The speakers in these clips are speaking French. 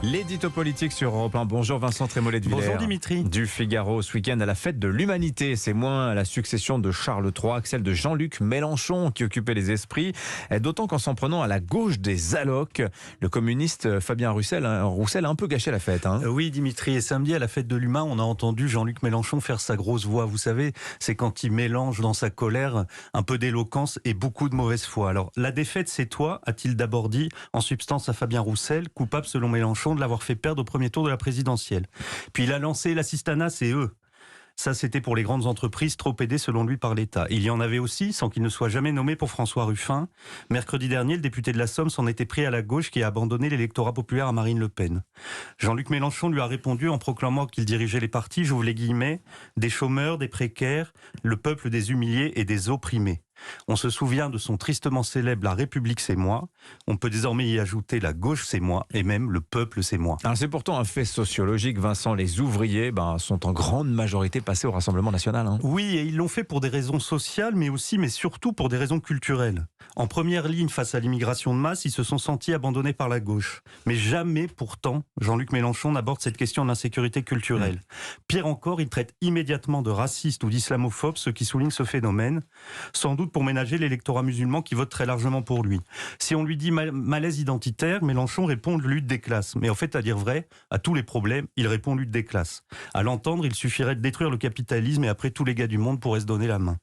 L'édito politique sur Europe 1. Bonjour Vincent Trémollet de Villers. Bonjour Dimitri. Du Figaro ce week-end à la fête de l'humanité. C'est moins la succession de Charles III que celle de Jean-Luc Mélenchon qui occupait les esprits. D'autant qu'en s'en prenant à la gauche des allocs, le communiste Fabien Roussel a un peu gâché la fête. Oui Dimitri, et samedi à la fête de l'humain, on a entendu Jean-Luc Mélenchon faire sa grosse voix. Vous savez, c'est quand il mélange dans sa colère un peu d'éloquence et beaucoup de mauvaise foi. Alors, la défaite c'est toi, a-t-il d'abord dit en substance à Fabien Roussel, coupable selon Mélenchon de l'avoir fait perdre au premier tour de la présidentielle. Puis il a lancé l'assistanat, c'est eux. Ça, c'était pour les grandes entreprises trop aidées selon lui par l'État. Il y en avait aussi, sans qu'il ne soit jamais nommé, pour François Ruffin. Mercredi dernier, le député de la Somme s'en était pris à la gauche qui a abandonné l'électorat populaire à Marine Le Pen. Jean-Luc Mélenchon lui a répondu en proclamant qu'il dirigeait les partis, j'ouvre les guillemets, des chômeurs, des précaires, le peuple des humiliés et des opprimés. On se souvient de son tristement célèbre « La République c'est moi ». On peut désormais y ajouter « La gauche c'est moi » et même « Le peuple c'est moi ». Alors c'est pourtant un fait sociologique, Vincent. Les ouvriers sont en grande majorité passés au Rassemblement national. Oui, et ils l'ont fait pour des raisons sociales, mais surtout pour des raisons culturelles. En première ligne face à l'immigration de masse, ils se sont sentis abandonnés par la gauche. Mais jamais, pourtant, Jean-Luc Mélenchon n'aborde cette question de l'insécurité culturelle. Pire encore, il traite immédiatement de racistes ou d'islamophobes ceux qui soulignent ce phénomène, sans doute pour ménager l'électorat musulman qui vote très largement pour lui. Si on lui dit malaise identitaire, Mélenchon répond lutte des classes. Mais en fait, à dire vrai, à tous les problèmes, il répond lutte des classes. À l'entendre, il suffirait de détruire le capitalisme et après tous les gars du monde pourraient se donner la main.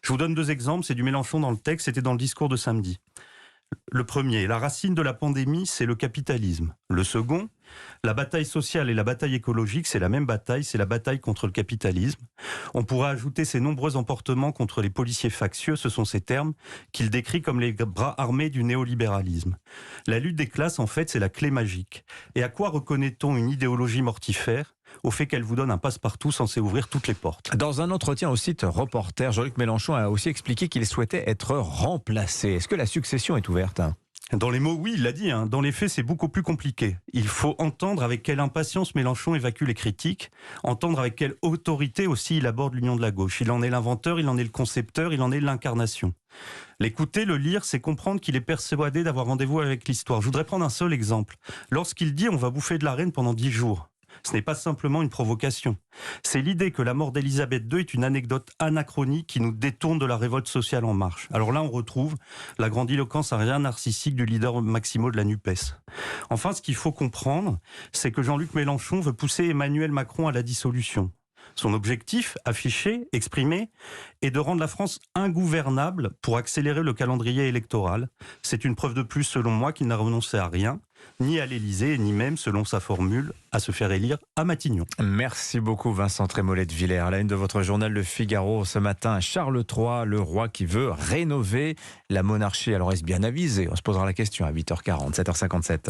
Je vous donne deux exemples, c'est du Mélenchon dans le texte, c'était dans le discours de samedi. Le premier, la racine de la pandémie, c'est le capitalisme. Le second, la bataille sociale et la bataille écologique, c'est la même bataille, c'est la bataille contre le capitalisme. On pourra ajouter ces nombreux emportements contre les policiers factieux, ce sont ces termes qu'il décrit comme les bras armés du néolibéralisme. La lutte des classes, en fait, c'est la clé magique. Et à quoi reconnaît-on une idéologie mortifère ? Au fait qu'elle vous donne un passe-partout censé ouvrir toutes les portes. Dans un entretien au site Reporter, Jean-Luc Mélenchon a aussi expliqué qu'il souhaitait être remplacé. Est-ce que la succession est ouverte ? Dans les mots, oui, il l'a dit. Dans les faits, c'est beaucoup plus compliqué. Il faut entendre avec quelle impatience Mélenchon évacue les critiques, entendre avec quelle autorité aussi il aborde l'union de la gauche. Il en est l'inventeur, il en est le concepteur, il en est l'incarnation. L'écouter, le lire, c'est comprendre qu'il est persuadé d'avoir rendez-vous avec l'histoire. Je voudrais prendre un seul exemple. Lorsqu'il dit « on va bouffer de la reine pendant 10 jours », ce n'est pas simplement une provocation. C'est l'idée que la mort d'Élisabeth II est une anecdote anachronique qui nous détourne de la révolte sociale en marche. Alors là, on retrouve la grandiloquence à rien narcissique du leader Maximo de la NUPES. Enfin, ce qu'il faut comprendre, c'est que Jean-Luc Mélenchon veut pousser Emmanuel Macron à la dissolution. Son objectif, affiché, exprimé, est de rendre la France ingouvernable pour accélérer le calendrier électoral. C'est une preuve de plus, selon moi, qu'il n'a renoncé à rien, ni à l'Élysée, ni même, selon sa formule, à se faire élire à Matignon. Merci beaucoup Vincent Trémollet de Villers. À la une de votre journal Le Figaro ce matin, Charles III, le roi qui veut rénover la monarchie. Alors est-ce bien avisé ? On se posera la question à 8h40, 7h57.